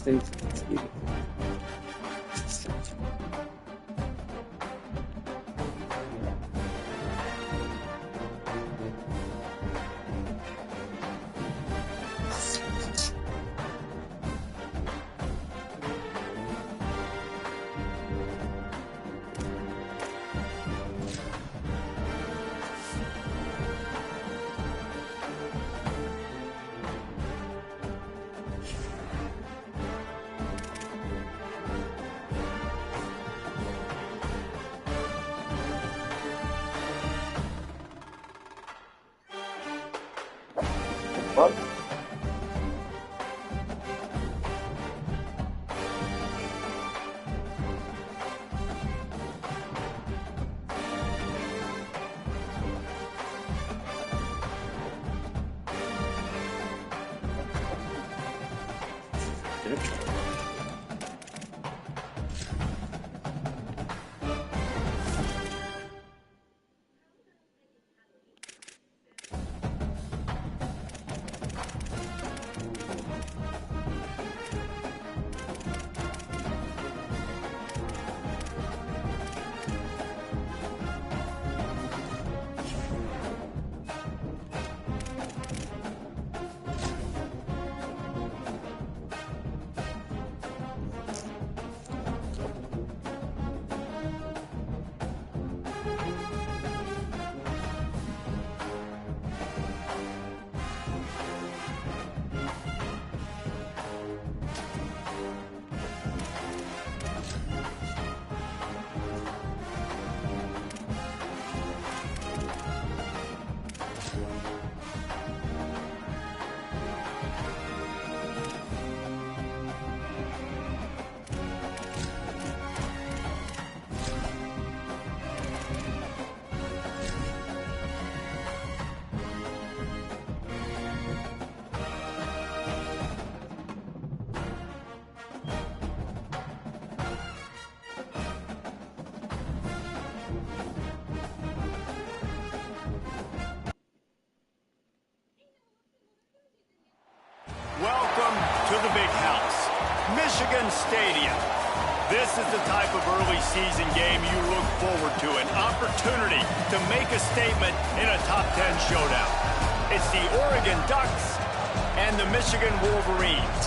States. Let's get it. What? Welcome to the big house, Michigan Stadium. This is the type of early season game you look forward to, an opportunity to make a statement in a top 10 showdown. It's the Oregon Ducks and the Michigan Wolverines.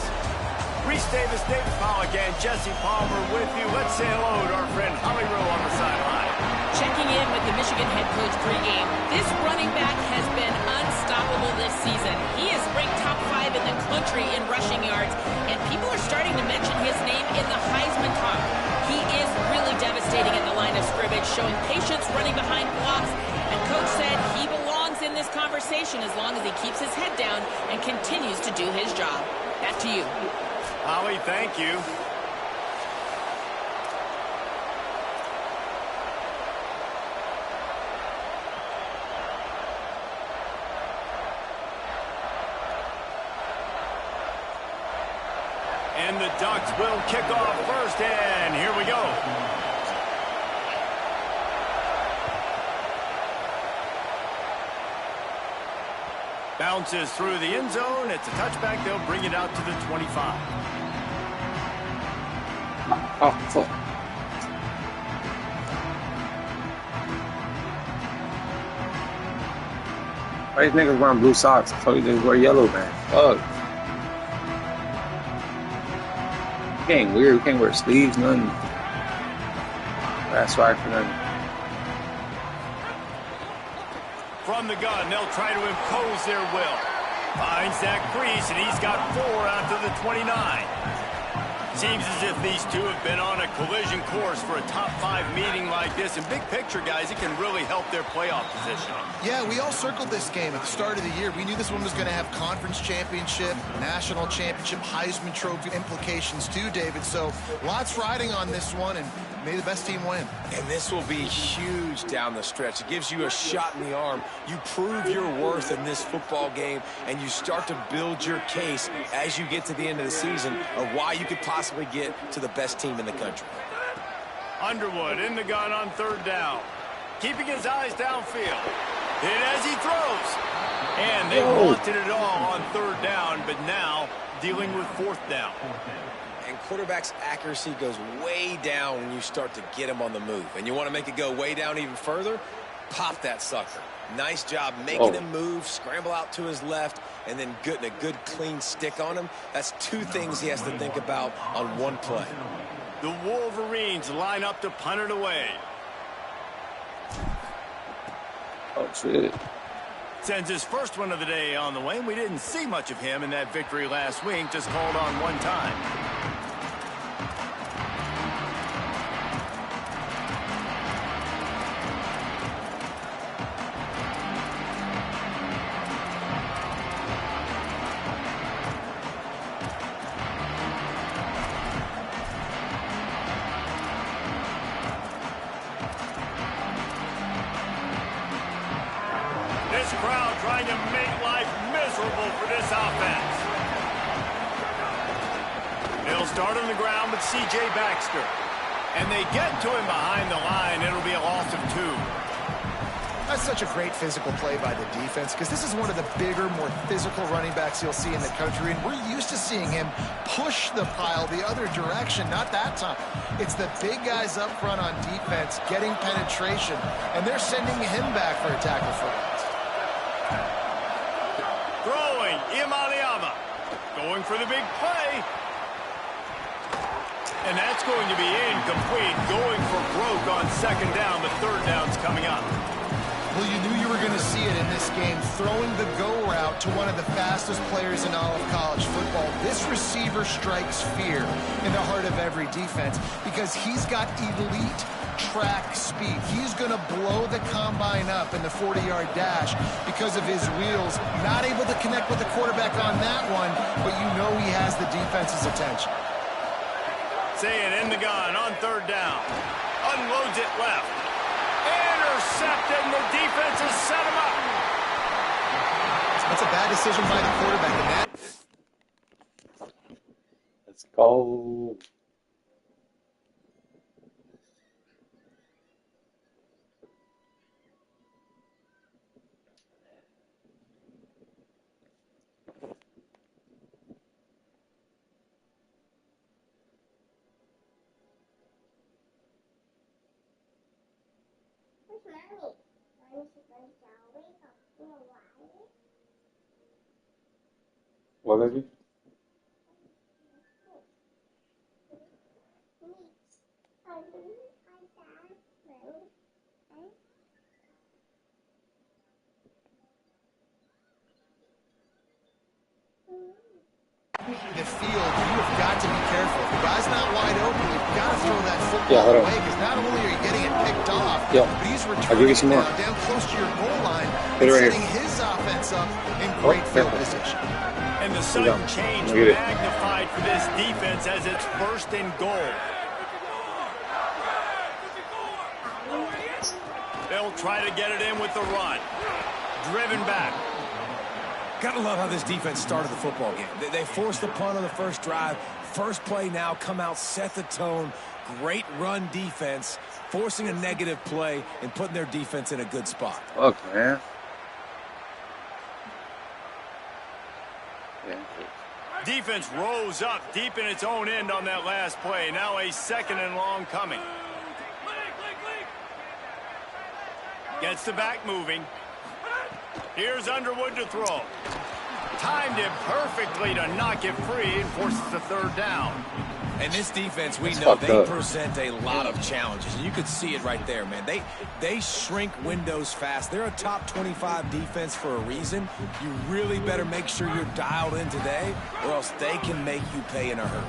Reese Davis, David Pollack, and Jesse Palmer with you. Let's say hello to our friend Holly Rowe on the sideline. Checking in with the Michigan head coach pregame. This running back has been unstoppable this season. He is ranked top 5 in the country in rushing yards, and people are starting to mention his name in the Heisman talk. He is really devastating at the line of scrimmage, showing patience running behind blocks, and coach said he belongs in this conversation as long as he keeps his head down and continues to do his job. Back to you. Holly, thank you. And the Ducks will kick off first, and here we go. Bounces through the end zone. It's a touchback. They'll bring it out to the 25. Oh, fuck. Why these niggas wearing blue socks? I thought they wear yellow, man. Fuck. Getting weird. We can't wear sleeves, nothing. That's right for nothing. From the gun, they'll try to impose their will. Finds that crease, and he's got 4 out to the 29. Seems as if these two have been on a collision course for a top 5 meeting like this. And big picture, guys, it can really help their playoff position. Yeah, we all circled this game at the start of the year. We knew this one was going to have conference championship, national championship, Heisman Trophy implications too, David. So lots riding on this one, and may the best team win. And this will be huge down the stretch. It gives you a shot in the arm. You prove your worth in this football game, and you start to build your case as you get to the end of the season of why you could possibly get to the best team in the country. Underwood in the gun on 3rd down. Keeping his eyes downfield. Hit as he throws. And they wanted it all on 3rd down, but now dealing with 4th down. And quarterback's accuracy goes way down when you start to get him on the move. And you want to make it go way down even further? Pop that sucker. Nice job making him move, scramble out to his left, and then getting a good clean stick on him. That's 2 things he has to think about on one play. The Wolverines line up to punt it away. Oh, shit. Sends his first one of the day on the way. We didn't see much of him in that victory last week, just called on one time. This crowd trying to make life miserable for this offense. They'll start on the ground with C.J. Baxter. And they get to him behind the line. It'll be a loss of 2. That's such a great physical play by the defense because this is one of the bigger, more physical running backs you'll see in the country, and we're used to seeing him push the pile the other direction. Not that time. It's the big guys up front on defense getting penetration, and they're sending him back for a tackle for loss. Throwing, Imaliama. Going for the big play. And that's going to be incomplete. Going for broke on 2nd down. The 3rd down's coming up. Well, you knew you were going to see it in this game, throwing the go route to one of the fastest players in all of college football. This receiver strikes fear in the heart of every defense because he's got elite track speed. He's going to blow the combine up in the 40-yard dash because of his wheels. Not able to connect with the quarterback on that one, but you know he has the defense's attention. Saying in the gun on 3rd down. Unloads it left. Intercepted, and the defense has set him up. That's a bad decision by the quarterback. And that Let's go. What is it? the field, you have got to be careful. If the guy's not wide open, you've got to throw that football away, because not only are you getting it picked off, but he's returning it down close to your goal line and setting his offense up in great field position. And the sudden change magnified for this defense as it's 1st and goal. They'll try to get it in with the run. Driven back. Gotta love how this defense started the football game. They forced the punt on the first drive. First play now, come out, set the tone. Great run defense, forcing a negative play and putting their defense in a good spot. Fuck, man. Defense rose up deep in its own end on that last play. Now a 2nd and long coming. Gets the back moving. Here's Underwood to throw. Timed it perfectly to knock it free and forces the 3rd down. And this defense, we know they present a lot of challenges. And you could see it right there, man. They shrink windows fast. They're a top 25 defense for a reason. You really better make sure you're dialed in today, or else they can make you pay in a hurry.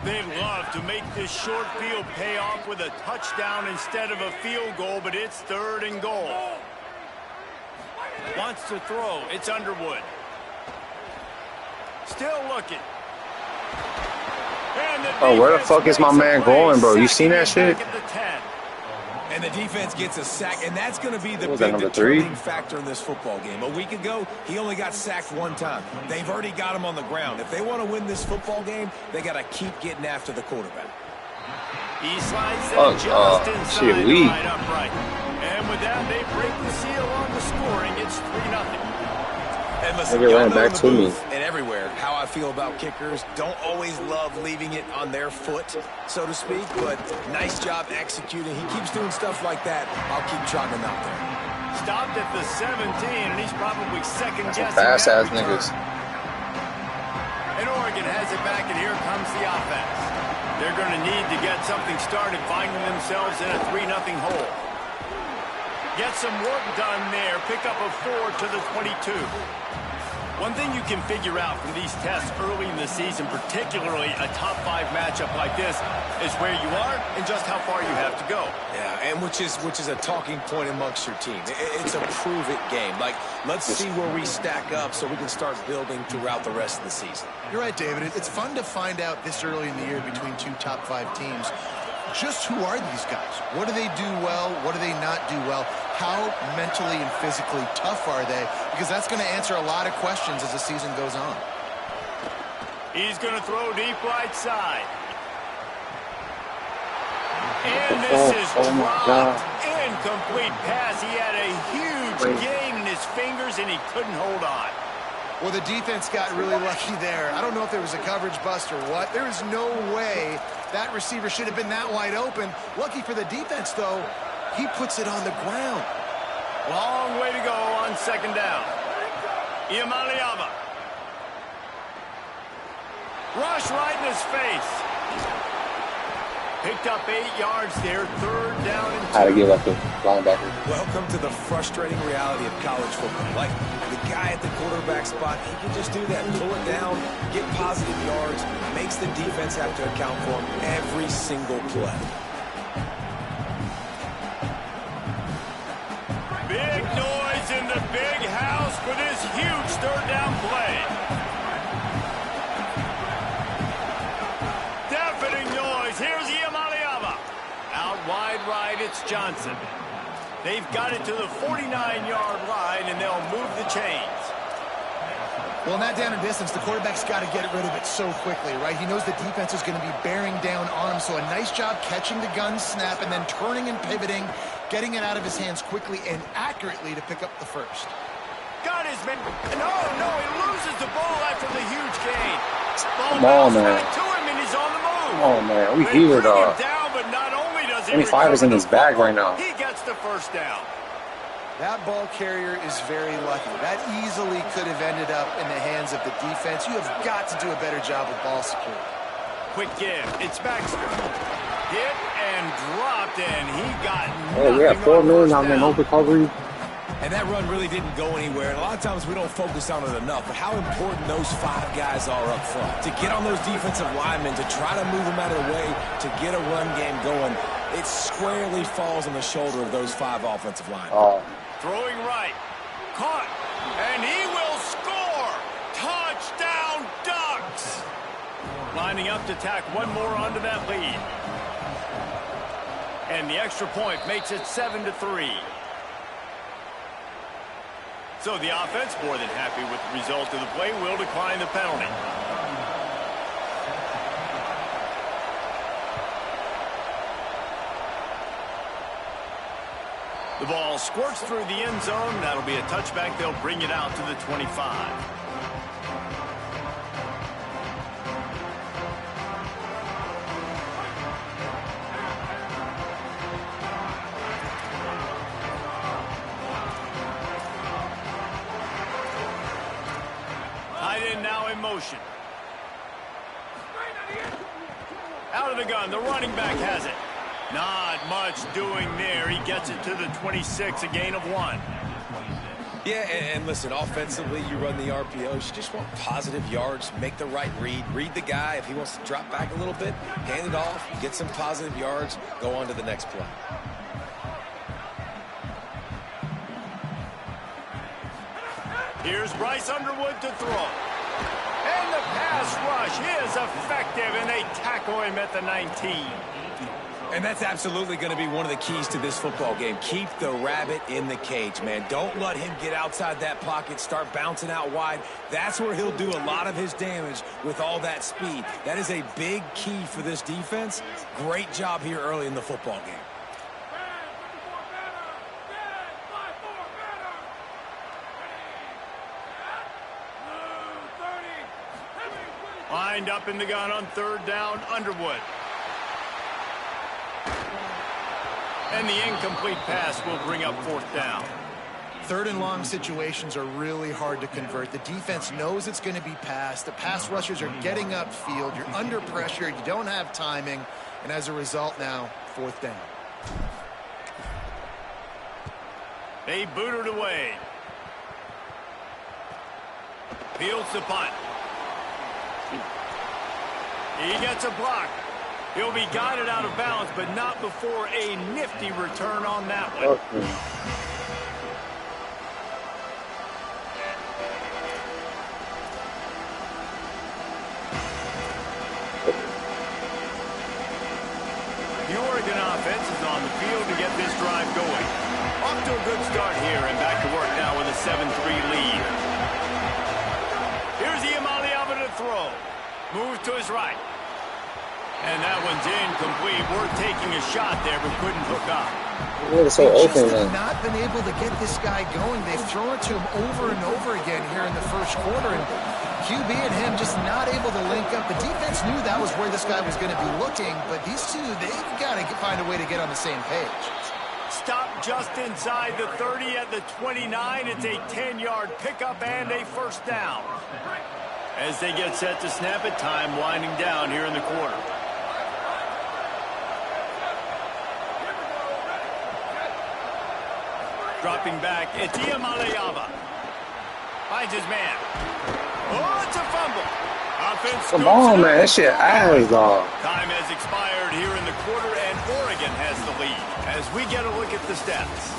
They'd love to make this short field pay off with a touchdown instead of a field goal, but it's 3rd and goal. Wants to throw. It's Underwood. Still looking. Oh, where the fuck is my man going, bro? You seen that shit? And the defense gets a sack, and that's going to be the big determining factor in this football game. A week ago, he only got sacked 1 time. They've already got him on the ground. If they want to win this football game, they got to keep getting after the quarterback. He slides that just inside shit, right upright. And with that, they break the seal on the scoring. It's 3-0. And listen, Nigga y'all ran know back in the to me. booth and everywhere how I feel about kickers. Don't always love leaving it on their foot, so to speak, but nice job executing. He keeps doing stuff like that. I'll keep trotting him out there. Stopped at the 17, and he's probably second-guessing Fast that ass return. niggas. And Oregon has it back, and here comes the offense. They're going to need to get something started, finding themselves in a 3-0 hole. Get some work done there. Pick up a 4 to the 22. One thing you can figure out from these tests early in the season, particularly a top 5 matchup like this, is where you are and just how far you have to go. Yeah, and which is a talking point amongst your team. It's a prove-it game. Like, let's see where we stack up so we can start building throughout the rest of the season. You're right, David. It's fun to find out this early in the year between two top 5 teams. Just who are these guys? What do they do well? What do they not do well? How mentally and physically tough are they? Because that's going to answer a lot of questions as the season goes on. He's going to throw deep right side. And this is dropped. Incomplete pass. He had a huge gain in his fingers, and he couldn't hold on. Well, the defense got really lucky there. I don't know if there was a coverage bust or what. There is no way that receiver should have been that wide open. Lucky for the defense, though, he puts it on the ground. Long way to go on second down. Iamaleava. Rush right in his face. Picked up 8 yards there, 3rd down and 2. How to give up the linebacker. Welcome to the frustrating reality of college football. Like, the guy at the quarterback spot, he can just do that. Pull it down, get positive yards, makes the defense have to account for him every single play. Big noise in the big house for this huge 3rd down play. Deafening noise. Here's Iamaleava. Out wide right, it's Johnson. They've got it to the 49-yard line, and they'll move the chains. Well, in that down and distance, the quarterback's got to get rid of it so quickly, right? He knows the defense is going to be bearing down on him, so a nice job catching the gun snap and then turning and pivoting, getting it out of his hands quickly and accurately to pick up the first. Got his man. No, he loses the ball after the huge gain. Ball Come on, man. back to him, and he's on the move. Come on, man. We They here, bring him dog. down, but not only does he 25 is in his bag right now. he gets the first down. That ball carrier is very lucky. That easily could have ended up in the hands of the defense. You have got to do a better job with ball security. Quick give. It's Baxter. Hit and dropped, and he got Hey, we have 4 million on there, no recovery. And that run really didn't go anywhere. And a lot of times we don't focus on it enough, but how important those 5 guys are up front. To get on those defensive linemen, to try to move them out of the way, to get a run game going, it squarely falls on the shoulder of those 5 offensive linemen. Throwing right. Caught. And he will score. Touchdown, Ducks. Lining up to tack one more onto that lead. And the extra point makes it 7-3. So the offense, more than happy with the result of the play, will decline the penalty. The ball squirts through the end zone. That'll be a touchback. They'll bring it out to the 25. Tight end now in motion. Out of the gun. The running back has it. Not much doing there. He gets it to the 26, a gain of 1. Yeah, and listen, offensively, you run the RPOs. You just want positive yards, make the right read the guy. If he wants to drop back a little bit, hand it off, get some positive yards, go on to the next play. Here's Bryce Underwood to throw. And the pass rush is effective, and they tackle him at the 19. And that's absolutely going to be one of the keys to this football game. Keep the rabbit in the cage, man. Don't let him get outside that pocket, start bouncing out wide. That's where he'll do a lot of his damage with all that speed. That is a big key for this defense. Great job here early in the football game. Lined up in the gun on third down, Underwood. And the incomplete pass will bring up fourth down. Third and long situations are really hard to convert. The defense knows it's going to be passed. The pass rushers are getting upfield. You're under pressure. You don't have timing. And as a result now, fourth down. They boot it away. Fields the punt. He gets a block. He'll be guided out of bounds, but not before a nifty return on that one. Okay. The Oregon offense is on the field to get this drive going. Off to a good start here and back to work now with a 7-3 lead. Here's Iamaleava to throw. Moves to his right. And that one's incomplete. We're taking a shot there, but couldn't hook up. They're so open, Just have man. not been able to get this guy going. They've thrown it to him over and over again here in the first quarter, and QB and him just not able to link up. The defense knew that was where this guy was going to be looking, but these two, they've got to find a way to get on the same page. Stop just inside the 30 at the 29. It's a 10-yard pickup and a first down. As they get set to snap it, time winding down here in the quarter. Dropping back, it's Iamaleava. Finds his man. Oh, it's a fumble. Offense Come on, man. That shit ass off. Time has expired here in the quarter, and Oregon has the lead. As we get a look at the stats.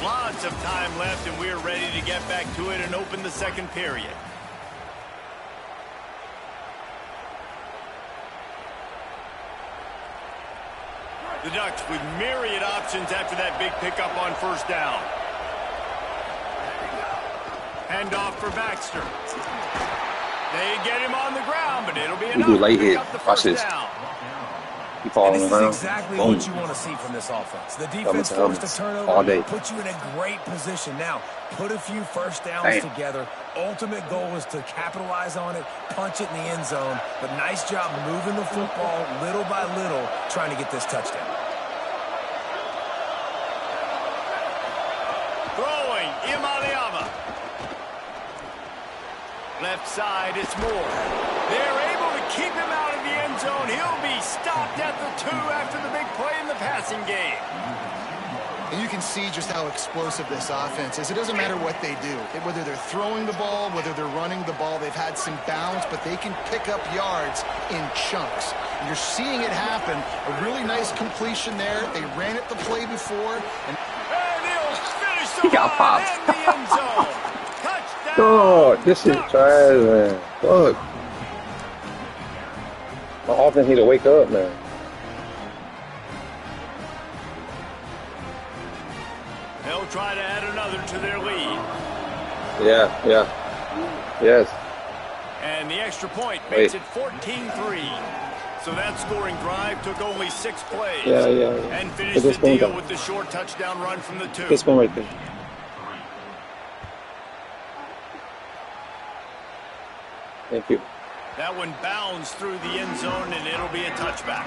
Lots of time left, and we're ready to get back to it and open the second period. The Ducks with myriad options after that big pickup on first down. Handoff for Baxter. They get him on the ground, but it'll be enough do late to pick hit. up the Watch first this. down. He falling This is around. exactly Boom. what you want to see from this offense. The Helmet defense to forced a helmets. turnover, All day. puts you in a great position. Now, put a few first downs Damn. together. Ultimate goal is to capitalize on it, punch it in the end zone. But nice job moving the football little by little, trying to get this touchdown. Throwing, Iamaleava. Left side, it's Moore. They're able to keep him out of the end zone. He'll be stopped at the 2 after the big play in the passing game. And you can see just how explosive this offense is. It doesn't matter what they do. Whether they're throwing the ball, whether they're running the ball, they've had some bounds, but they can pick up yards in chunks. And you're seeing it happen. A really nice completion there. They ran it the play before. And he'll finish the He got line popped. in the end zone. Touchdown. Dog, this shit Ducks. trash, man. Fuck. My offense need to wake up, man. They'll try to add another to their lead. Yeah. Yes. And the extra point makes it 14-3. So that scoring drive took only 6 plays. Yeah. And finished the deal with the short touchdown run from the 2. This one right there. Thank you. That one bounds through the end zone, and it'll be a touchback.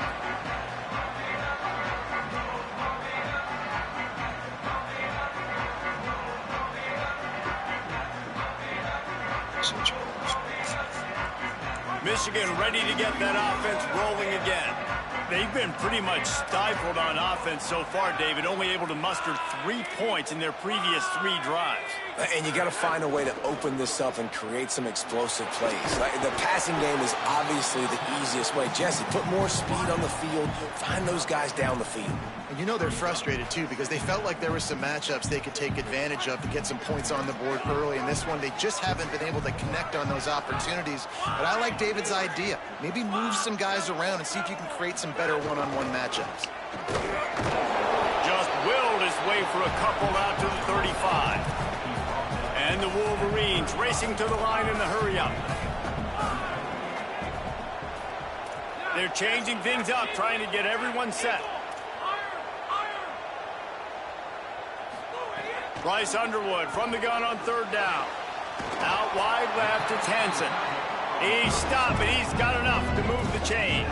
Michigan ready to get that offense rolling again. They've been pretty much stifled on offense so far, David, only able to muster 3 points in their previous 3 drives. And you got to find a way to open this up and create some explosive plays. The passing game is obviously the easiest way. Jesse, put more speed on the field. Find those guys down the field. you know they're frustrated too because they felt like there were some matchups they could take advantage of to get some points on the board early. In this one, they just haven't been able to connect on those opportunities. But I like David's idea. Maybe move some guys around and see if you can create some better one-on-one matchups. Just willed his way for a couple out to the 35. And the Wolverines racing to the line in the hurry-up. They're changing things up, trying to get everyone set. Bryce Underwood from the gun on third down. Out wide left, it's Hansen. He stopped, but he's got enough to move the chain.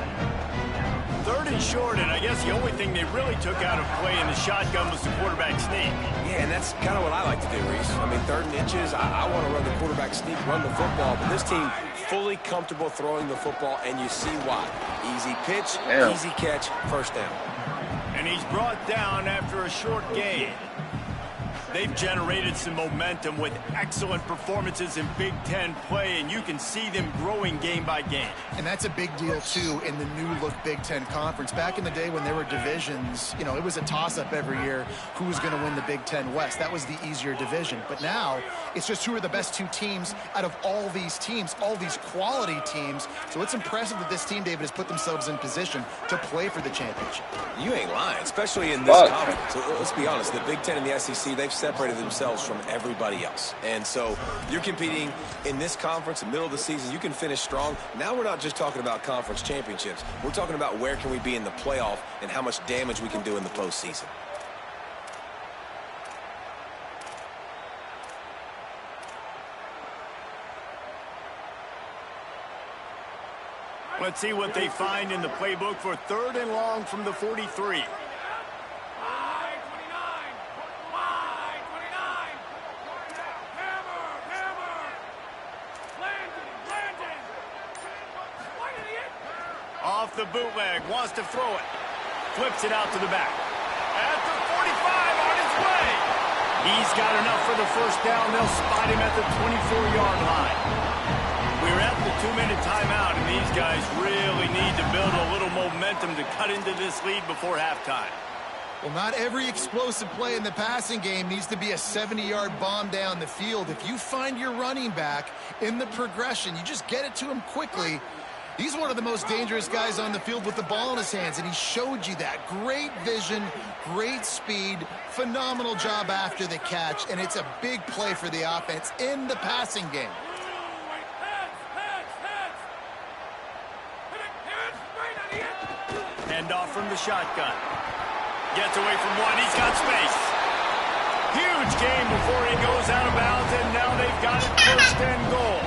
3rd and short, and I guess the only thing they really took out of play in the shotgun was the quarterback sneak. Yeah, and that's kind of what I like to do, Reese. I mean, 3rd and inches, I want to run the quarterback sneak, run the football, but this team fully comfortable throwing the football, and you see why. Easy pitch, easy catch, first down. And he's brought down after a short gain. They've generated some momentum with excellent performances in Big Ten play, and you can see them growing game by game. And that's a big deal, too, in the new-look Big Ten Conference. Back in the day when there were divisions, you know, it was a toss-up every year who was going to win the Big Ten West. That was the easier division. But now it's just who are the best 2 teams out of all these teams, all these quality teams. So it's impressive that this team, David, has put themselves in position to play for the championship. You ain't lying, especially in this conference. So let's be honest, the Big Ten and the SEC, they've separated themselves from everybody else. And so you're competing in this conference in the middle of the season. You can finish strong. Now we're not just talking about conference championships. We're talking about where can we be in the playoff and how much damage we can do in the postseason. Let's see what they find in the playbook for 3rd and long from the 43. Off the bootleg, wants to throw it. Flips it out to the back. At the 45, on his way. He's got enough for the first down. They'll spot him at the 24-yard line. We're at the 2-minute timeout, and these guys really need to build a little momentum to cut into this lead before halftime. Well, not every explosive play in the passing game needs to be a 70-yard bomb down the field. If you find your running back in the progression, you just get it to him quickly. He's one of the most dangerous guys on the field with the ball in his hands, and he showed you that. Great vision, great speed, phenomenal job after the catch, and it's a big play for the offense in the passing game. Hand off from the shotgun. Gets away from one. He's got space. Huge game before he goes out of bounds, and now they've got it 1st and goal.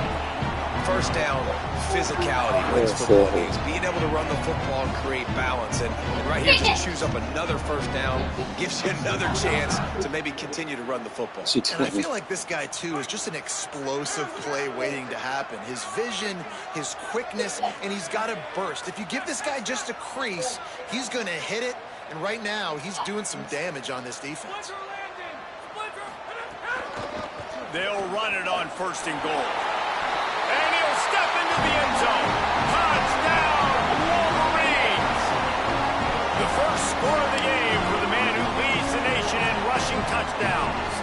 First down, physicality wins football games. Being able to run the football and create balance. And right here, just chews up another first down, gives you another chance to maybe continue to run the football. And I feel like this guy, too, is just an explosive play waiting to happen. His vision, his quickness, and he's got a burst. If you give this guy just a crease, he's going to hit it. And right now, he's doing some damage on this defense. They'll run it on 1st and goal. And he'll step into the end zone. Touchdown, Wolverines! The first score of the game for the man who leads the nation in rushing touchdowns.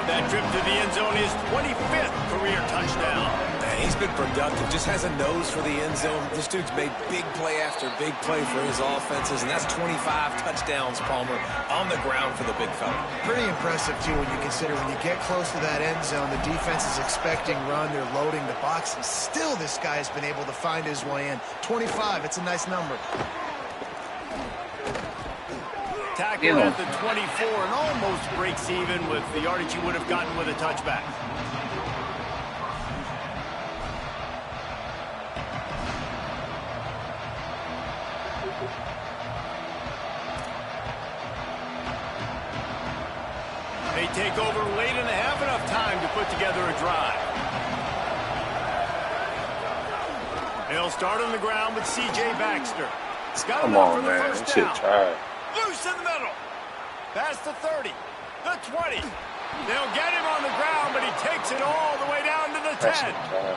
That trip to the end zone is 25th career touchdown. Man, he's been productive, just has a nose for the end zone. This dude's made big play after big play for his offenses, and that's 25 touchdowns, Palmer, on the ground for the big fella. Pretty impressive, too, when you consider when you get close to that end zone, the defense is expecting run, they're loading the box, and still this guy has been able to find his way in. 25, it's a nice number. Tackled at the 24 and almost breaks even with the yardage he would have gotten with a touchback. They take over late in the half, enough time to put together a drive. They'll start on the ground with C.J. Baxter. Got Come enough on, for the man. first That shit down. tried. Loose in the middle. Past the 30, the 20. They'll get him on the ground, but he takes it all the way down to the 10. That shit tried.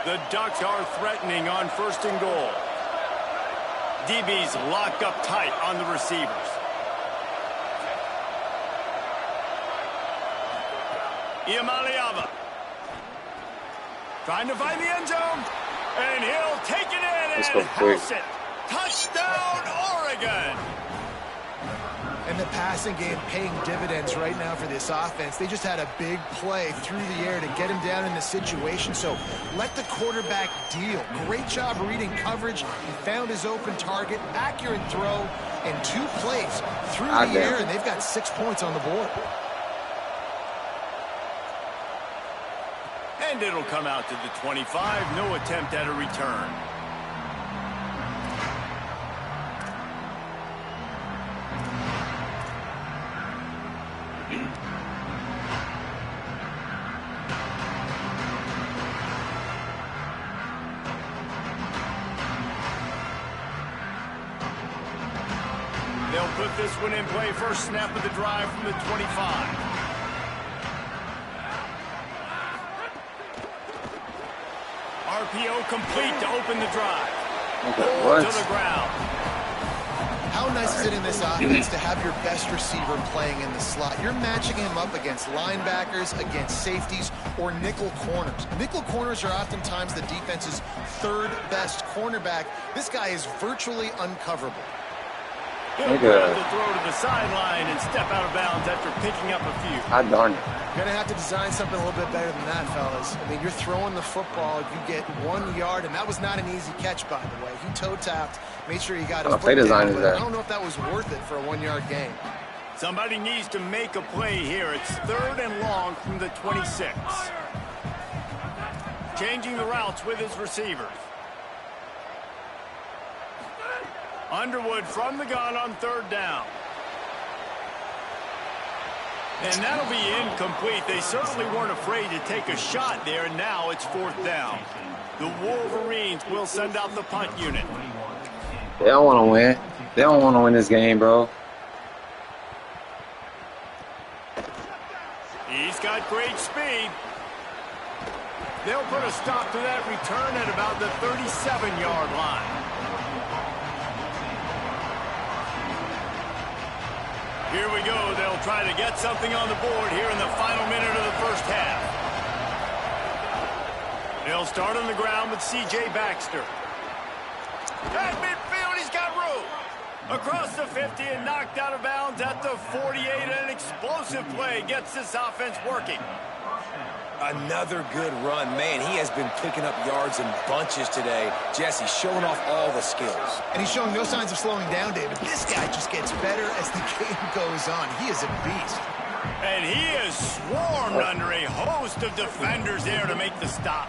The Ducks are threatening on 1st and goal. DB's locked up tight on the receivers. Iamaleava trying to find the end zone, and he'll take it in Let's and go quick. house it. Touchdown, Oregon! And the passing game paying dividends right now for this offense. They just had a big play through the air to get him down in the situation. So let the quarterback deal. Great job reading coverage. He found his open target, accurate throw, and 2 plays through the air, and they've got 6 points on the board. And it'll come out to the 25. No attempt at a return. They'll put this one in play. First snap of the drive from the 25. RPO complete to open the drive. What? To the ground. How nice is it in this offense to have your best receiver playing in the slot? You're matching him up against linebackers, against safeties, or nickel corners. Nickel corners are oftentimes the defense's third best cornerback. This guy is virtually uncoverable. He'll grab the throw to the sideline and step out of bounds after picking up a few. God darn it. You're going to have to design something a little bit better than that, fellas. I mean, you're throwing the football, you get 1 yard, and that was not an easy catch, by the way. He toe-tapped, made sure he got his foot play design down, is but that? I don't know if that was worth it for a 1 yard gain. Somebody needs to make a play here. It's 3rd and long from the 26. Changing the routes with his receivers. Underwood from the gun on 3rd down. And that'll be incomplete. They certainly weren't afraid to take a shot there, and now it's 4th down. The Wolverines will send out the punt unit. They don't want to win. They don't want to win this game, bro. He's got great speed. They'll put a stop to that return at about the 37-yard line. Here we go. They'll try to get something on the board here in the final minute of the first half. They'll start on the ground with C.J. Baxter. At midfield, he's got room. Across the 50 and knocked out of bounds at the 48. An explosive play gets this offense working. Another good run. Man, he has been picking up yards in bunches today. Jesse showing off all the skills. And he's showing no signs of slowing down, David. This guy just gets better as the game goes on. He is a beast. And he is swarmed under a host of defenders there to make the stop.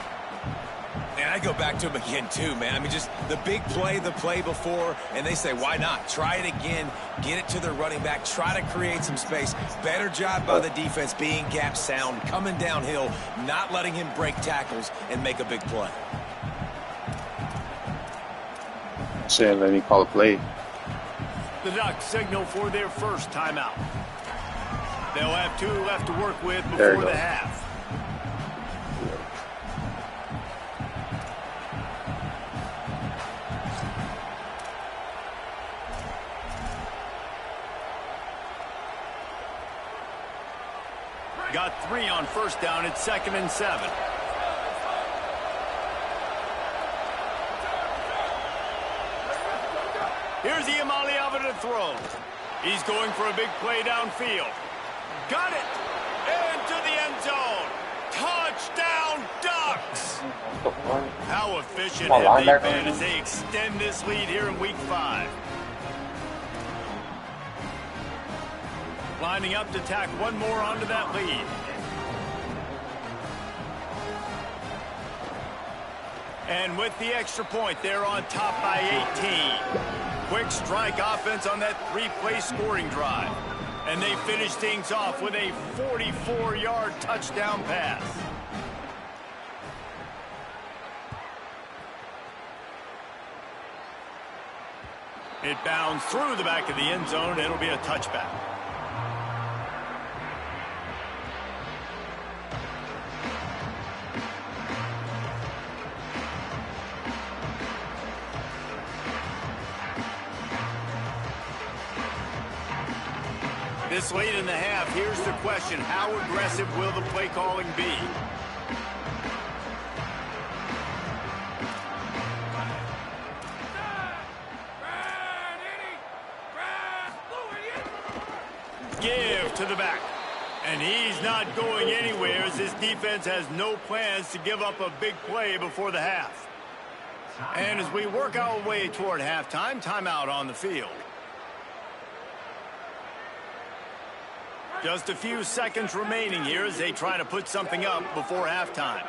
And I go back to him again, too, man. I mean, just the big play, the play before, and they say, why not? Try it again, get it to the running back, try to create some space. Better job by the defense being gap sound, coming downhill, not letting him break tackles and make a big play. Shit, let me call a play. The Ducks signal for their first timeout. They'll have 2 left to work with before the half. Got 3 on first down. It's 2nd and 7. Here's Iamaleava to throw. He's going for a big play downfield. Got it. Into the end zone. Touchdown, Ducks. How efficient have they been as they extend this lead here in Week 5. Lining up to tack one more onto that lead. And with the extra point, they're on top by 18. Quick strike offense on that 3-play scoring drive. And they finish things off with a 44-yard touchdown pass. It bounds through the back of the end zone. It'll be a touchback. This late in the half, here's the question. How aggressive will the play calling be? Give to the back. And he's not going anywhere as this defense has no plans to give up a big play before the half. And as we work our way toward halftime, timeout on the field. Just a few seconds remaining here as they try to put something up before halftime.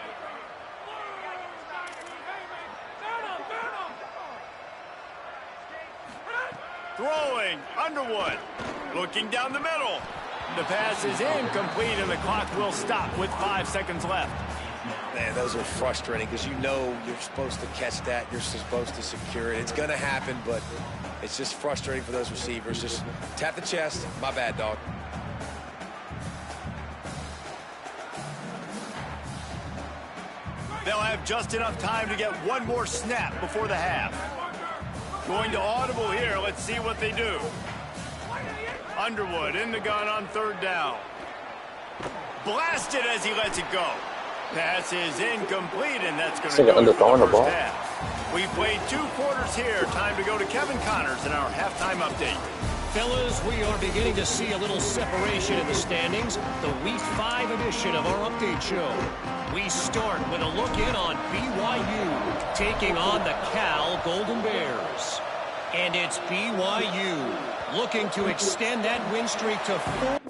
Throwing, Underwood. Looking down the middle. The pass is incomplete, and the clock will stop with 5 seconds left. Man, those are frustrating because you know you're supposed to catch that. You're supposed to secure it. It's going to happen, but it's just frustrating for those receivers. Just tap the chest. My bad, dog. They'll have just enough time to get one more snap before the half. Going to audible here. Let's see what they do. Underwood in the gun on 3rd down. Blasted as he lets it go. Pass is incomplete, and that's going to go underthrowing the ball. Half. We played 2 quarters here. Time to go to Kevin Connors in our halftime update. Fellas, we are beginning to see a little separation in the standings. The Week 5 edition of our update show. We start with a look in on BYU taking on the Cal Golden Bears. And it's BYU looking to extend that win streak to 4.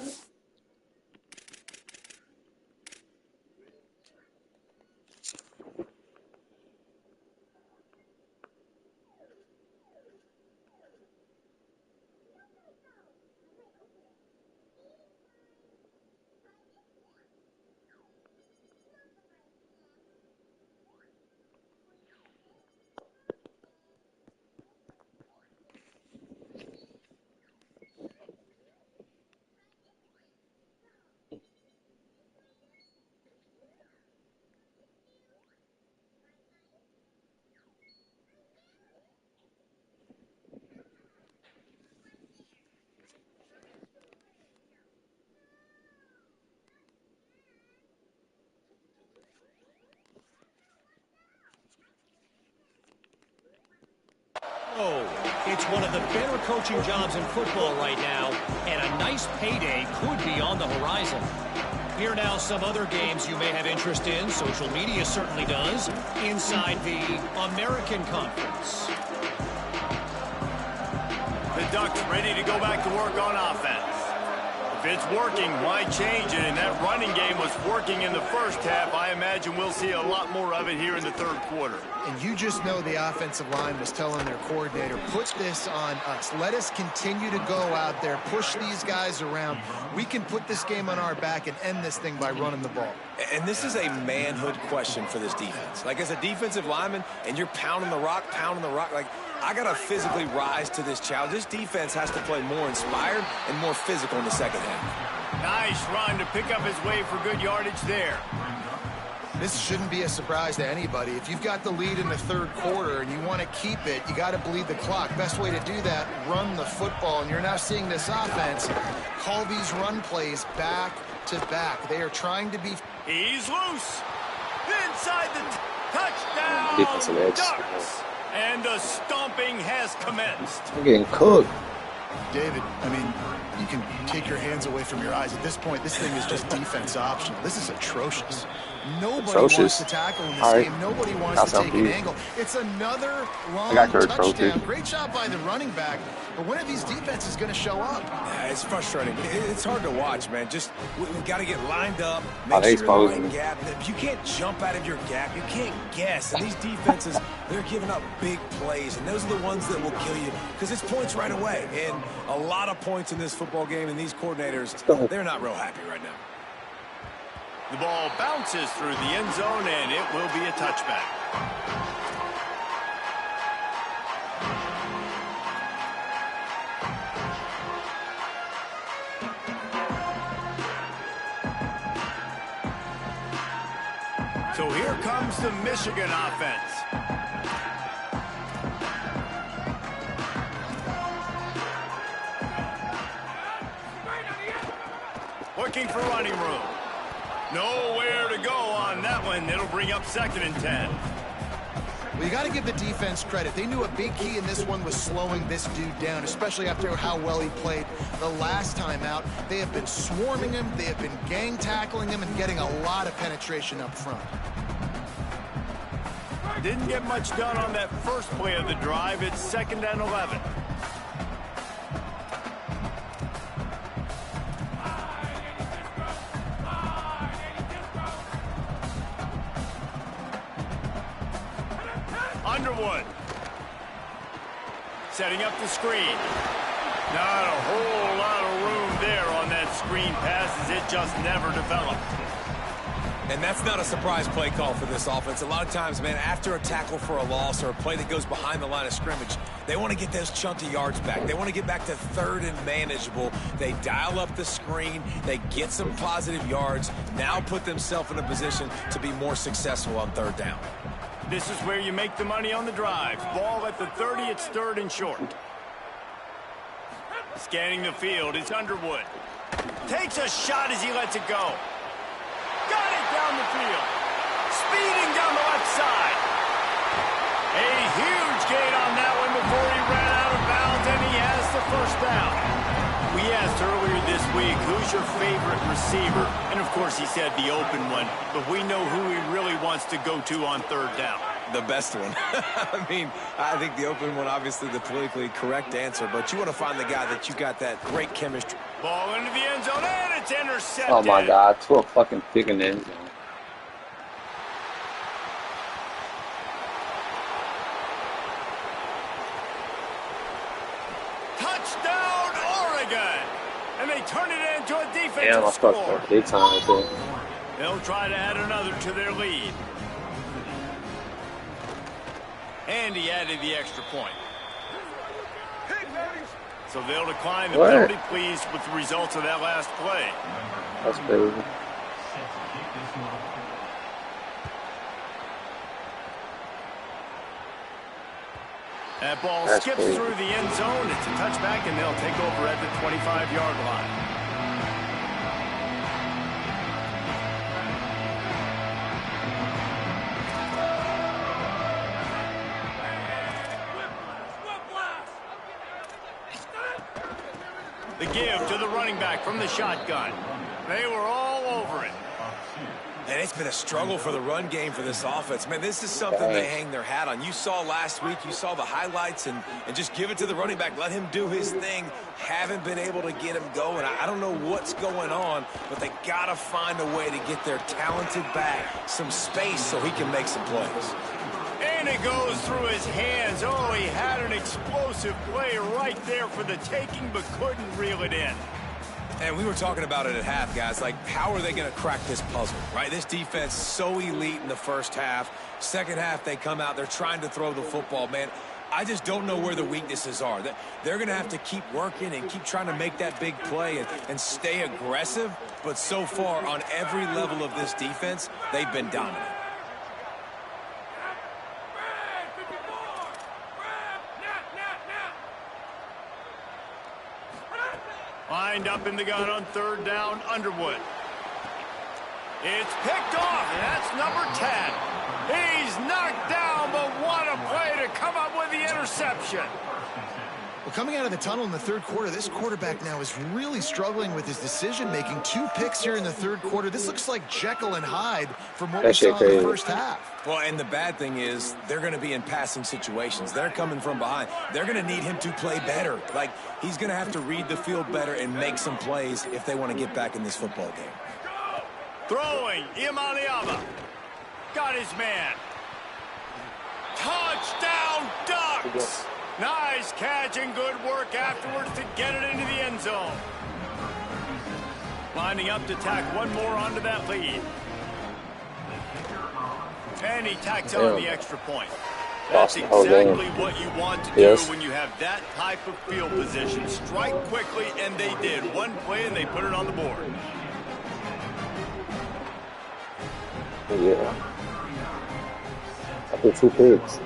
It's one of the better coaching jobs in football right now, and a nice payday could be on the horizon. Here now some other games you may have interest in. Social media certainly does. Inside the American Conference. The Ducks ready to go back to work on offense. If it's working, why change it? And that running game was working in the first half. I imagine we'll see a lot more of it here in the 3rd quarter. And you just know the offensive line was telling their coordinator, put this on us. Let us continue to go out there, push these guys around. We can put this game on our back and end this thing by running the ball. And this is a manhood question for this defense. Like, as a defensive lineman, and you're pounding the rock, like, I got to physically rise to this challenge. This defense has to play more inspired and more physical in the second half. Nice run to pick up his way for good yardage there. This shouldn't be a surprise to anybody. If you've got the lead in the 3rd quarter and you want to keep it, you got to bleed the clock. Best way to do that, run the football. And you're now seeing this offense call these run plays back to back. They are trying to be... He's loose. Inside the touchdown. Defensive edge. Ducks. And the stomping has commenced. I'm getting cooked. David, I mean, you can take your hands away from your eyes. At this point, this thing is just defense optional. This is atrocious. Nobody wants to tackle in this game. Nobody wants to take an angle. It's another long touchdown. Great job by the running back. But when are these defenses going to show up? Yeah, it's frustrating. It's hard to watch, man. Just we've got to get lined up. Make sure you're in the right gap. You can't jump out of your gap. You can't guess. And these defenses, they're giving up big plays, and those are the ones that will kill you because it's points right away. And a lot of points in this football game, and these coordinators, they're not real happy right now. The ball bounces through the end zone, and it will be a touchback. So here comes the Michigan offense. Looking for running room. Nowhere to go on that one. It'll bring up 2nd and 10. Well, you got to give the defense credit. They knew a big key in this one was slowing this dude down, especially after how well he played the last time out. They have been swarming him. They have been gang tackling him and getting a lot of penetration up front. Didn't get much done on that first play of the drive. It's 2nd and 11. Underwood. setting up the screen. Not a whole lot of room there on that screen pass as it just never developed. And that's not a surprise play call for this offense. A lot of times, man, after a tackle for a loss or a play that goes behind the line of scrimmage, they want to get those chunky yards back. They want to get back to third and manageable. They dial up the screen. They get some positive yards. Now put themselves in a position to be more successful on third down. This is where you make the money on the drive. Ball at the 30, it's third and short. Scanning the field, it's Underwood. Takes a shot as he lets it go. Got it down the field. Speeding down the left side. A huge gain on that one before he ran out of bounds, and he has the first down. We asked earlier this week, who's your favorite receiver? And, of course, he said the open one, but we know who he really wants to go to on third down. The best one. I mean, I think the open one, obviously the politically correct answer, but you want to find the guy that you got that great chemistry. Ball into the end zone, and it's intercepted. Oh my God, to a fucking pick in the end zone. Touchdown, Oregon! And they turn it into a defensive Damn, I score. fucked up big time right there. They'll try to add another to their lead. And he added the extra point. So they'll decline the penalty, pleased with the results of that last play. That's crazy. That ball skips through the end zone. It's a touchback, and they'll take over at the 25-yard line. The give to the running back from the shotgun. They were all over it. And it's been a struggle for the run game for this offense. Man, this is something they hang their hat on. You saw last week, you saw the highlights, and just give it to the running back. Let him do his thing. Haven't been able to get him going. I don't know what's going on, but they got to find a way to get their talented back some space so he can make some plays. And it goes through his hands. Oh, he had an explosive play right there for the taking, but couldn't reel it in. And we were talking about it at half, guys. Like, how are they going to crack this puzzle, right? This defense is so elite in the first half. Second half, they come out. They're trying to throw the football, man. I just don't know where the weaknesses are. They're going to have to keep working and keep trying to make that big play and stay aggressive. But so far, on every level of this defense, they've been dominant. Lined up in the gun on third down, Underwood. It's picked off, and that's number 10. He's knocked down, but what a play to come up with the interception. Well, coming out of the tunnel in the third quarter, this quarterback now is really struggling with his decision-making. 2 picks here in the third quarter. This looks like Jekyll and Hyde from what we saw in the first half. Well, and the bad thing is they're going to be in passing situations. They're coming from behind. They're going to need him to play better. Like, he's going to have to read the field better and make some plays if they want to get back in this football game. Throwing, Imaliava. Got his man. Touchdown, Ducks. Nice catch and good work afterwards to get it into the end zone. Lining up to tack one more onto that lead. And he tacks on the extra point. That's exactly what you want to do when you have that type of field position. Strike quickly, and they did. One play, and they put it on the board. Yeah. After 2 picks.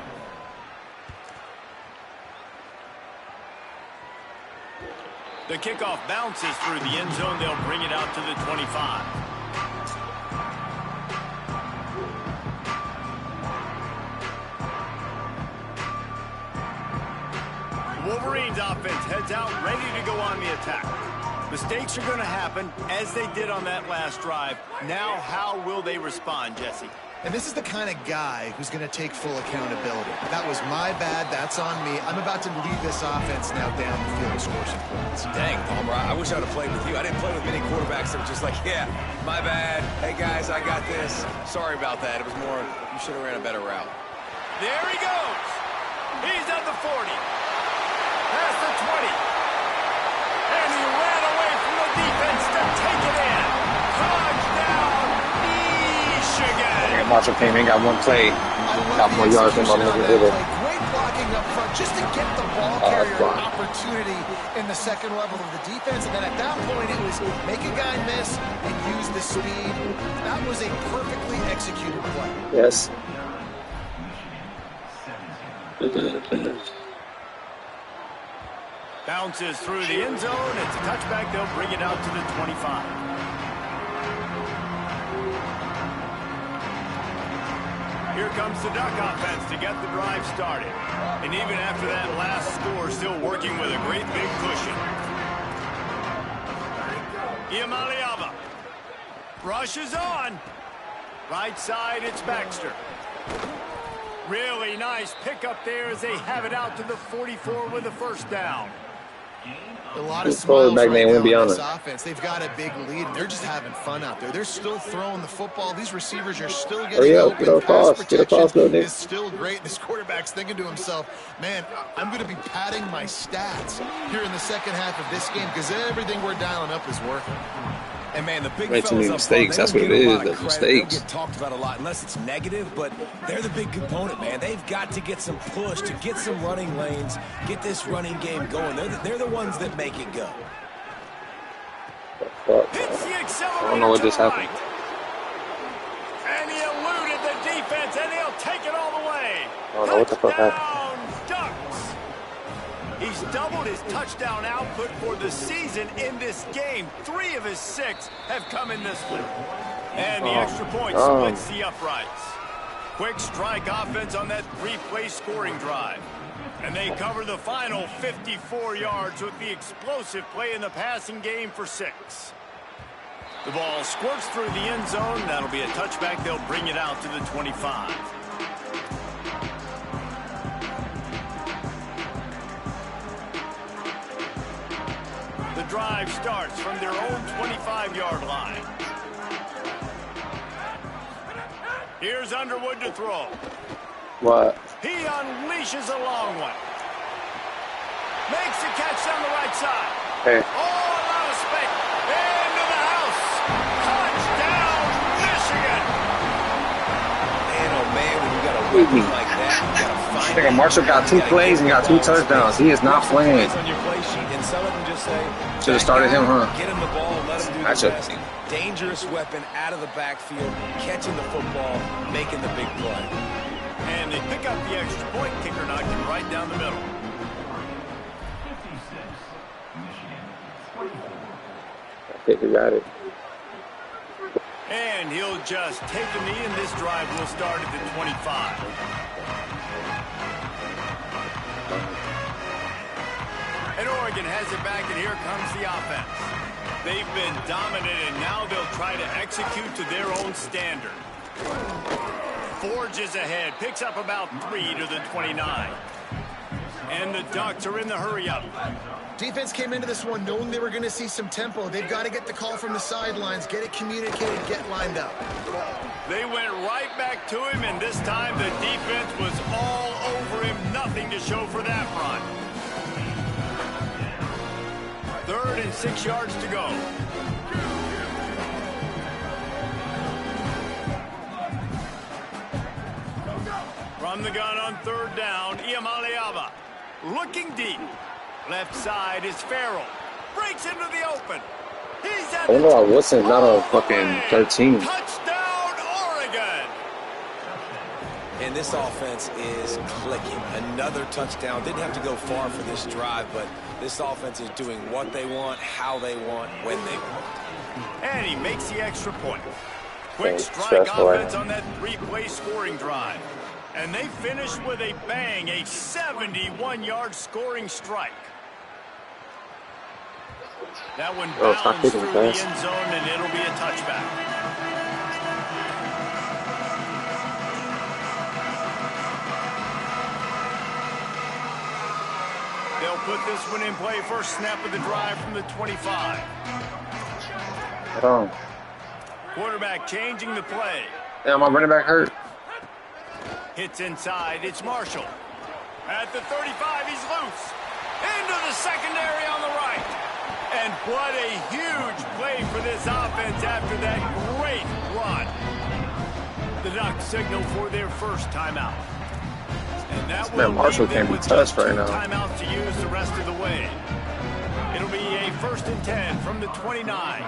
The kickoff bounces through the end zone. They'll bring it out to the 25. Wolverines offense heads out, ready to go on the attack. Mistakes are going to happen, as they did on that last drive. Now, how will they respond, Jesse? And this is the kind of guy who's going to take full accountability. That was my bad. That's on me. I'm about to lead this offense now down the field and score some points. Dang, Palmer, I wish I would have played with you. I didn't play with many quarterbacks that were just like, yeah, my bad. Hey, guys, I got this. Sorry about that. It was more, you should have ran a better route. There he goes. He's at the 40. Past the 20. And he ran away from the defense to take it in. Touchdown, Michigan. Yeah, Marshall came in, got one play. Got more yards than my nigga did it. Great blocking up front just to get the ball carrier an opportunity in the second level of the defense. And then at that point, it was make a guy miss and use the speed. That was a perfectly executed play. Yes. Bounces through the end zone. It's a touchback. They'll bring it out to the 25. Here comes the Duck offense to get the drive started. And even after that last score, still working with a great big cushion. Iamaleava rushes on. Right side, it's Baxter. Really nice pickup there as they have it out to the 44 with a first down. A lot of smiles right now on in this offense. They've got a big lead, and they're just having fun out there. They're still throwing the football. These receivers are still getting open. Pass protection is still great. This quarterback's thinking to himself, man, I'm going to be padding my stats here in the second half of this game because everything we're dialing up is working. And man, the big Made too fellas many up front, mistakes. they That's don't what get it a is, lot of the credit. They don't mistakes. get talked about a lot unless it's negative, but they're the big component, man. They've got to get some push, to get some running lanes, get this running game going. They're the ones that make it go. Hits the accelerator. I don't know what just happened. And he eluded the defense, and he'll take it all the way. I don't know what the fuck happened. Ducks. He's doubled his touchdown output for the season in this game. 3 of his 6 have come in this one. And the extra point splits the uprights. Quick strike offense on that 3-play scoring drive. And they cover the final 54 yards with the explosive play in the passing game for 6. The ball squirts through the end zone. That'll be a touchback. They'll bring it out to the 25. The drive starts from their own 25-yard line. Here's Underwood to throw. What? He unleashes a long one. Makes the catch down the right side. Hey. Oh, a lot of space. Into the house. Touchdown, Michigan. Man, oh man, when you got a weapon like that, you got to find I think Marshall got 2 plays and got 2 touchdowns. He is not playing. on your play sheet, and some of them just say, Should have started him, huh? Get him the ball, let him do the Matchup. rest. Dangerous weapon out of the backfield, catching the football, making the big play. And they pick up the extra point. Kicker knocked him right down the middle. I think he got it. And he'll just take a knee, and this drive will start at the 25. And Oregon has it back, and here comes the offense. They've been dominant, and now they'll try to execute to their own standard. Forges ahead, picks up about 3 to the 29. And the Ducks are in the hurry-up. Defense came into this one knowing they were going to see some tempo. They've got to get the call from the sidelines, get it communicated, get lined up. They went right back to him, and this time the defense was all over him. Nothing to show for that run. 3rd and 6 yards to go. From the gun on 3rd down, Iamaleava looking deep. Left side is Farrell. Breaks into the open. He's at I don't know why Wilson's not on fucking 13. Touchdown, Oregon. And this offense is clicking. Another touchdown. Didn't have to go far for this drive, but this offense is doing what they want, how they want, when they want. And he makes the extra point. Quick Okay, strike stressful, offense on that 3-play scoring drive. And they finish with a bang, a 71-yard scoring strike. That one bounds through the end zone, and it'll be a touchback. They'll put this one in play. First snap of the drive from the 25. Hold on. Quarterback changing the play. Damn, my running back hurt. Hits inside. It's Marshall. At the 35, he's loose. into the secondary on the right. And what a huge play for this offense after that great run. The Ducks signal for their first timeout. And that will Marshall leave them can't be with touched just right 2 now. timeouts to use the rest of the way. It'll be a 1st and 10 from the 29.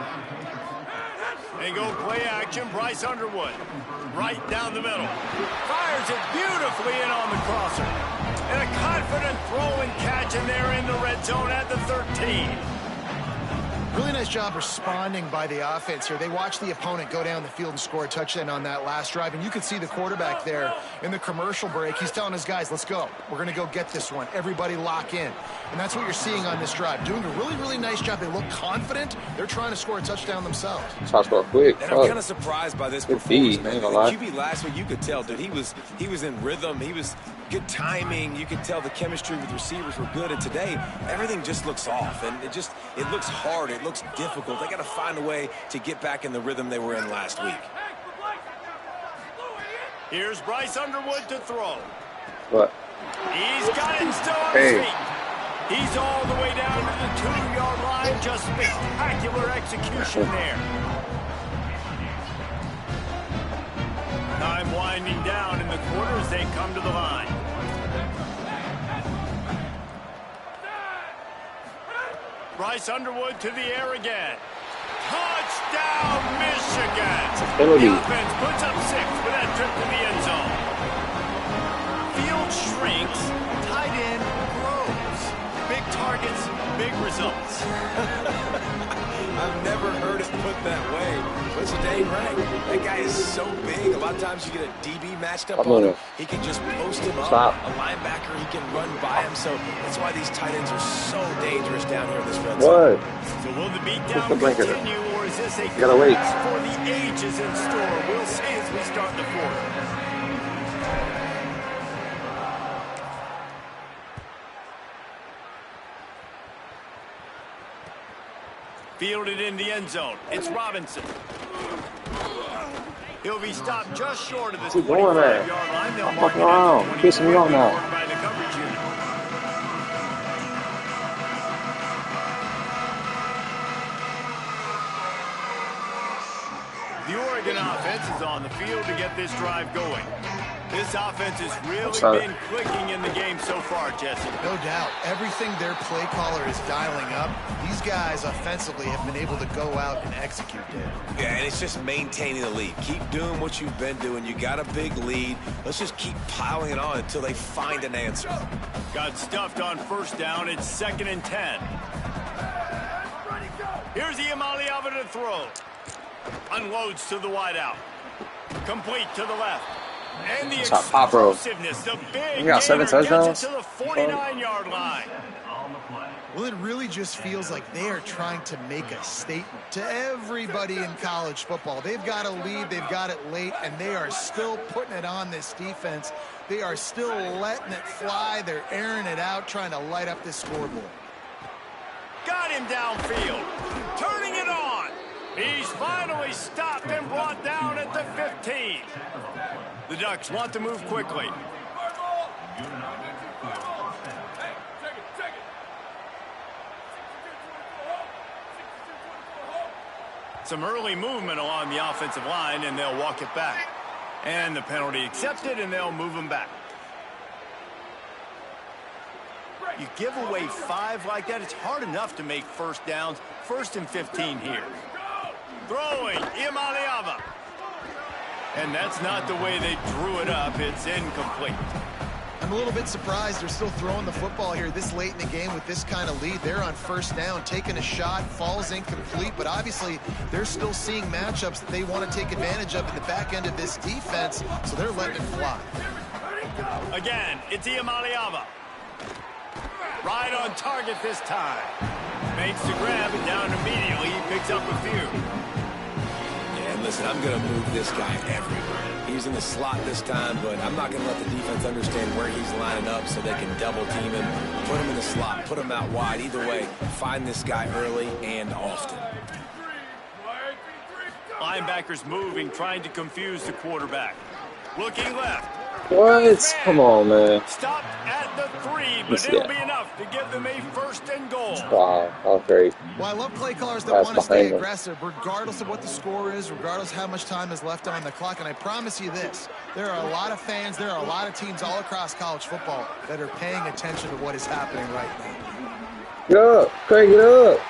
They go play action. Bryce Underwood right down the middle. Fires it beautifully in on the crosser. And a confident throw and catch, and they're in the red zone at the 13. Really nice job responding by the offense here. They watched the opponent go down the field and score a touchdown on that last drive. And you can see the quarterback there in the commercial break. He's telling his guys, let's go. We're going to go get this one. Everybody lock in. And that's what you're seeing on this drive. Doing a really, really nice job. They look confident. They're trying to score a touchdown themselves. Shots go quick. And I'm kind of surprised by this performance, man. The lie. QB last week, you could tell, dude, he was in rhythm. He was good timing. You could tell the chemistry with receivers were good. And today, everything just looks off. And it looks hard. It looks difficult. They got to find a way to get back in the rhythm they were in last week. Here's Bryce Underwood to throw. What? He's got it still on his feet. He's all the way down to the 2-yard line. Just spectacular execution there. Time winding down in the quarter as they come to the line. Bryce Underwood to the air again. Touchdown, Michigan. The offense puts up 6 with that trip to the end zone. Field shrinks, tight end grows. Big targets, big results. I've never heard it put that way. But it's dang right. That guy is so big. A lot of times you get a DB matched up on him. He can just post him up. A linebacker, he can run by him. So that's why these tight ends are so dangerous down here in this red zone. So will the beatdown continue, or is this a class for the ages in store? We'll see as we start the 4th. Fielded in the end zone. It's Robinson. He'll be stopped just short of the 25-yard line. They'll mark it out to 24 by the coverage unit. The Oregon offense is on the field to get this drive going. This offense has really been clicking in the game so far, Jesse. No doubt. Everything their play caller is dialing up, these guys offensively have been able to go out and execute, Dave. Yeah, and it's just maintaining the lead. Keep doing what you've been doing. You got a big lead. Let's just keep piling it on until they find an answer. Got stuffed on 1st down. It's 2nd and 10. Here's Iamaleava to throw. Unloads to the wideout. Complete to the left. And the explosiveness, the big gainer, 7 touchdowns. Gets it to the 49-yard line. Well, it really just feels like they are trying to make a statement to everybody in college football. They've got a lead, they've got it late, and they are still putting it on this defense. They are still letting it fly. They're airing it out, trying to light up this scoreboard. Got him downfield. Turning it on. He's finally stopped and brought down at the 15. The Ducks want to move quickly. Some early movement along the offensive line, and they'll walk it back. And the penalty accepted, and they'll move them back. You give away 5 like that, it's hard enough to make 1st downs. 1st and 15 here. Throwing, Iamaleava. And that's not the way they drew it up. It's incomplete. I'm a little bit surprised they're still throwing the football here this late in the game with this kind of lead. They're on 1st down, taking a shot, falls incomplete, but obviously they're still seeing matchups that they want to take advantage of in the back end of this defense, so they're letting it fly. Again, it's Iamaleava. Right on target this time. Makes the grab and down immediately. He picks up a few. And listen, I'm going to move this guy everywhere. He's in the slot this time, but I'm not going to let the defense understand where he's lining up so they can double team him, put him in the slot, put him out wide. Either way, find this guy early and often. Linebackers moving, trying to confuse the quarterback. Looking left. What? Come on, man. Stopped at the 3, but See it'll that. be enough to give them a 1st and goal. Wow, that was great. Well, I love play callers that That's want to stay behind them. aggressive, regardless of what the score is, regardless how much time is left on the clock. And I promise you this, there are a lot of fans, there are a lot of teams all across college football that are paying attention to what is happening right now. Get up, Craig, get up.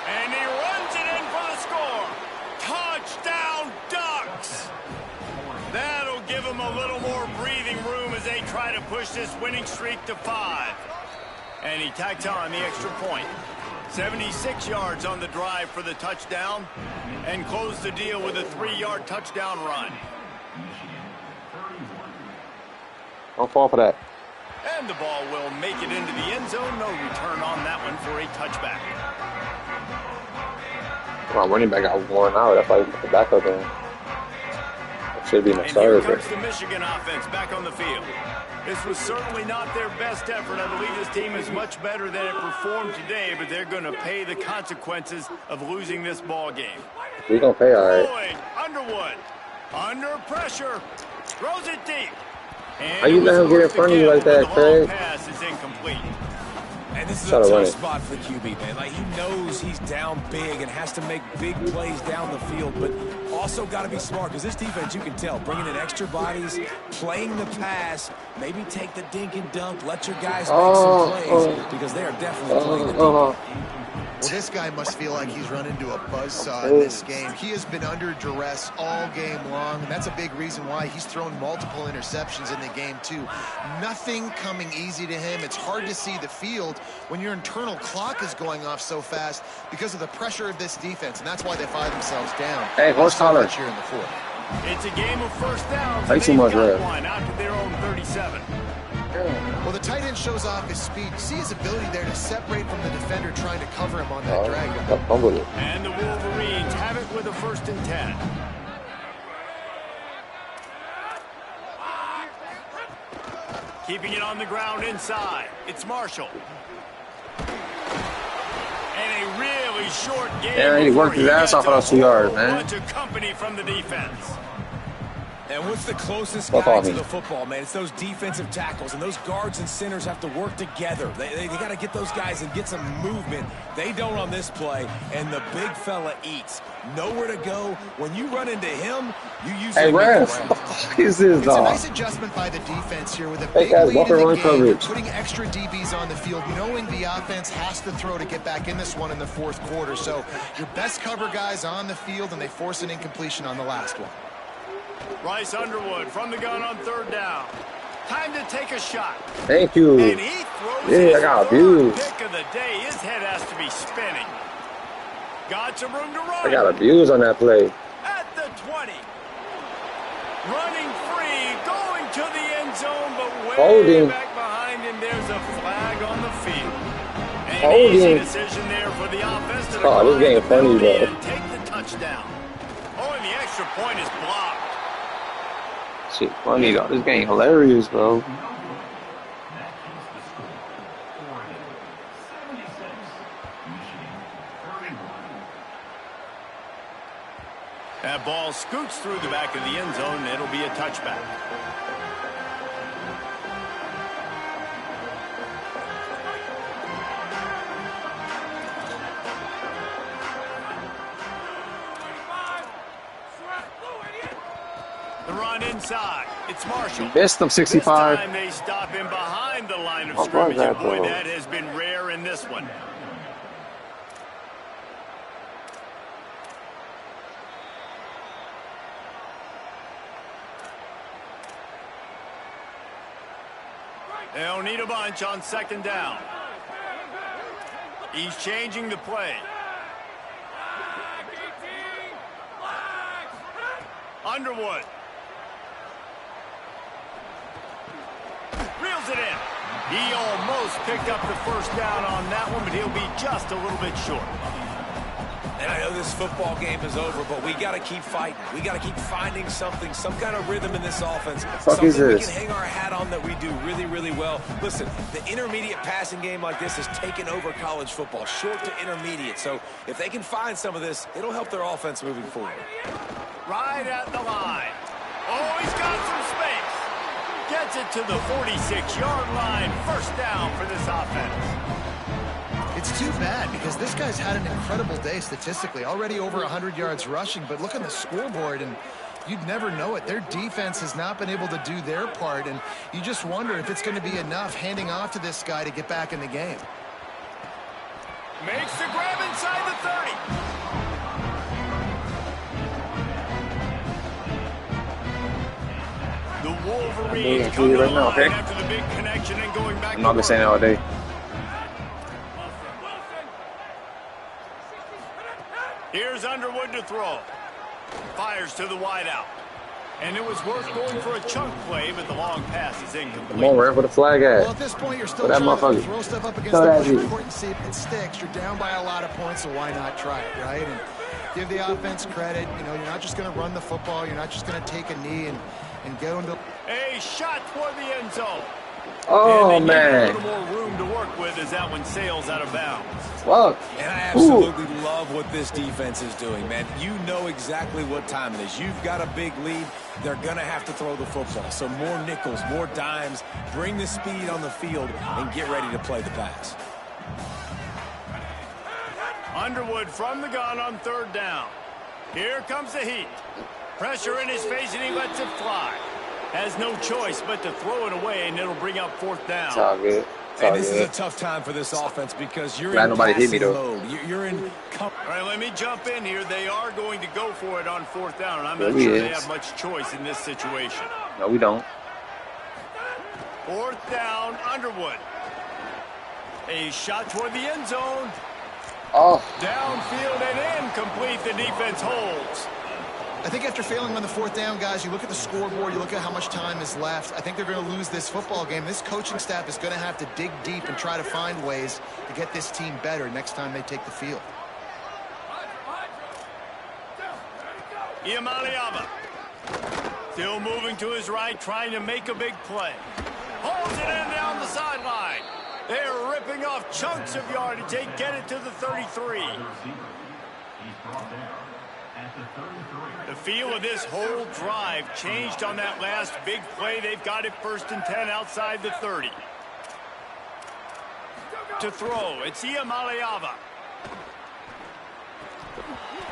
And he runs it in for the score. Touchdown, Ducks. That'll give them a little more breathing room as they try to push this winning streak to 5. And he tacks on the extra point. 76 yards on the drive for the touchdown, and closed the deal with a 3-yard touchdown run. Don't fall for that. And the ball will make it into the end zone. No return on that one for a touchback. My running back got worn out. That's why he put the backup in. That should be in the And here starter. comes the Michigan offense back on the field. This was certainly not their best effort. I believe this team is much better than it performed today, but they're going to pay the consequences of losing this ball game. We gonna pay all right. Boyd, Underwood, under pressure, throws it deep. How you let him get in front of you like that, Craig? Pass is incomplete. And this is Try a to run tough it. spot for the QB, man. Like, he knows he's down big and has to make big plays down the field, but also got to be smart, because this defense, you can tell, bringing in extra bodies, playing the pass, maybe take the dink and dunk, let your guys make some plays, because they are definitely playing the defense. Well, this guy must feel like he's run into a buzzsaw in this game. He has been under duress all game long, and that's a big reason why he's thrown multiple interceptions in the game, too. Nothing coming easy to him. It's hard to see the field when your internal clock is going off so fast because of the pressure of this defense, and that's why they find themselves down. Hey, horse collar. Here in the fourth. It's a game of first downs. Way too much red. One out to their own 37. Well, the tight end shows off his speed. You see his ability there to separate from the defender trying to cover him on that drag. Fumbled it. And the Wolverines have it with a 1st and 10. Keeping it on the ground inside. It's Marshall. And a really short game. Yeah, he worked his ass off on those 2 yards, man. Bunch of company from the defense. And what's the closest What guy on to me? the football, man? It's those defensive tackles, and those guards and centers have to work together. They got to get those guys and get some movement. They don't on this play, and the big fella eats. Nowhere to go. When you run into him, you usually Hey, make Ref, the what the round. fuck is this, It's a dog? nice adjustment by the defense here with a Hey, big guys, lead buffer in the run game, coverage. putting extra DBs on the field, knowing the offense has to throw to get back in this one in the fourth quarter. So your best cover guys on the field, and they force an incompletion on the last one. Bryce Underwood from the gun on 3rd down. Time to take a shot. Thank you. And he throws Yeah, his I got 3rd abused. pick of the day. His head has to be spinning. Got some room to run. I got abused on that play. At the 20. Running free, going to the end zone, but way Holding. back behind him, there's a flag on the field. An Holding. easy decision there for the offense to Oh, this decline game the funny, penalty bro. and take the touchdown. Oh, and the extra point is blocked. Shit, funny, though. This game hilarious, bro. That ball scoots through the back of the end zone, and it'll be a touchback. The run inside. It's Marshall. Missed him, 65. This time they stop him behind the line of What was scrimmage. that, And boy, bro? that has been rare in this one. They'll need a bunch on 2nd down. He's changing the play. Underwood. Reels it in. He almost picked up the 1st down on that one, but he'll be just a little bit short. And I know this football game is over, but we got to keep fighting. We got to keep finding something, some kind of rhythm in this offense. Fuck is something we this? can hang our hat on that we do really, really well. Listen, the intermediate passing game like this has taken over college football, short to intermediate. So if they can find some of this, it'll help their offense moving forward. Right at the line. Oh, he's got some space. gets it to the 46-yard line. First down for this offense. It's too bad because this guy's had an incredible day statistically. Already over 100 yards rushing, but look at the scoreboard and you'd never know it. Their defense has not been able to do their part, and you just wonder if it's going to be enough handing off to this guy to get back in the game. Makes the grab inside the 30. The Wolverines come to the line after the big connection and going back. I'm not gonna say that all day. Here's Underwood to throw. Fires to the wideout. And it was worth going for a chunk play, but the long pass is incomplete. Come on, wherever the flag at. Well, at this point, you're still that trying to throw stuff up against Throw the that push dude. court and see if it sticks. You're down by a lot of points, so why not try it, right? And give the offense credit. You know, you're not just going to run the football. You're not just going to take a knee and go into... A shot toward the end zone. Oh, and they man. give a little more room to work with as that one sails out of bounds. Fuck. And I absolutely love what this defense is doing, man. You know exactly what time it is. You've got a big lead. They're going to have to throw the football. So more nickels, more dimes. Bring the speed on the field and get ready to play the pass. Underwood from the gun on third down. Here comes the heat. Pressure in his face, and he lets it fly. Has no choice but to throw it away, and it'll bring up fourth down. It's all good. And this is a tough time for this offense because you're Glad in nobody hit me, passing though. mode. You're in... All right, let me jump in here. They are going to go for it on fourth down, and I'm Yeah, not we sure they is. have much choice in this situation. No, we don't. Fourth down, Underwood. A shot toward the end zone. Oh. Downfield and incomplete. The defense holds. I think after failing on the fourth down, guys, you look at the scoreboard, you look at how much time is left. I think they're going to lose this football game. This coaching staff is going to have to dig deep and try to find ways to get this team better next time they take the field. Iamaleava. Still moving to his right, trying to make a big play. Holds it in down the sideline. They're ripping off chunks of yardage. They get it to the 33. The feel of this whole drive changed on that last big play. They've got it 1st and 10 outside the 30. To throw, it's Iamaleava.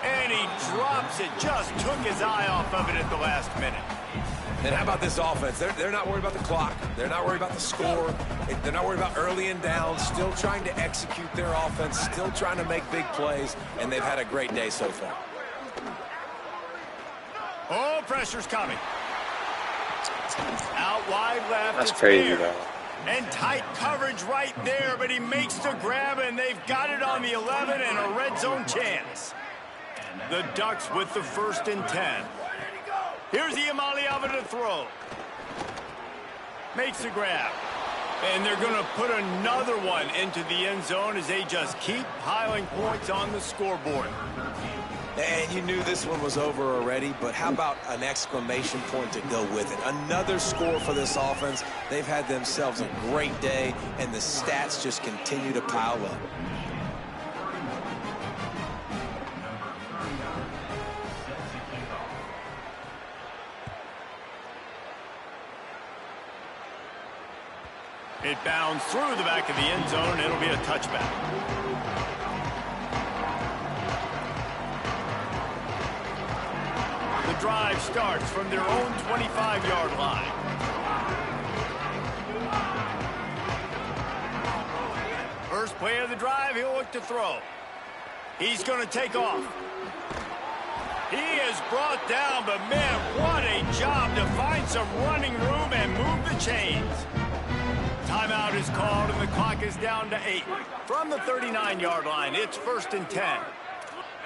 And he drops it. Just took his eye off of it at the last minute. And how about this offense? They're not worried about the clock. They're not worried about the score. They're not worried about early and down. Still trying to execute their offense. Still trying to make big plays. And they've had a great day so far. Oh, pressure's coming. Out wide left. That's it's crazy, fair. though. And tight coverage right there, but he makes the grab, and they've got it on the 11 and a red zone chance. The Ducks with the 1st and 10. Here's Iamaleava to throw. Makes the grab. And they're going to put another one into the end zone as they just keep piling points on the scoreboard. And you knew this one was over already, but how about an exclamation point to go with it? Another score for this offense. They've had themselves a great day, and the stats just continue to pile up. It bounds through the back of the end zone. It'll be a touchback. The drive starts from their own 25-yard line. First play of the drive, he'll look to throw. He's going to take off. He is brought down, but man, what a job to find some running room and move the chains. Timeout is called, and the clock is down to 8. From the 39-yard line, it's 1st and 10.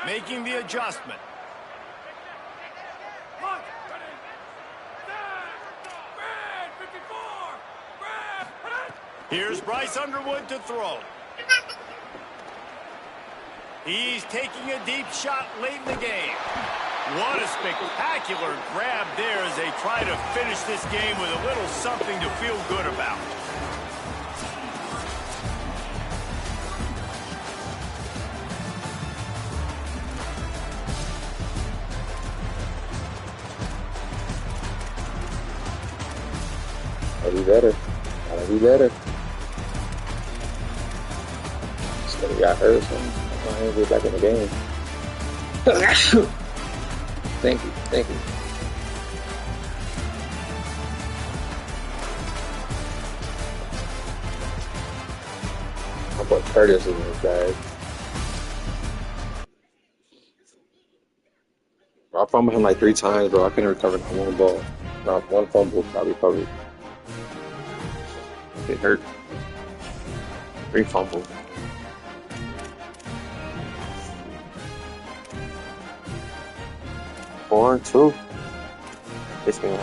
Making the adjustment. Here's Bryce Underwood to throw. He's taking a deep shot late in the game. What a spectacular grab there as they try to finish this game with a little something to feel good about. Gotta be better. Gotta be better. He got hurt or something. I want to get back in the game. Thank you. Thank you. I'll put Curtis in this bag. I fumbled him like 3 times, bro. I couldn't recover one ball. Not one fumble, probably covered. Get hurt. 3 fumbles. 4-2. This game.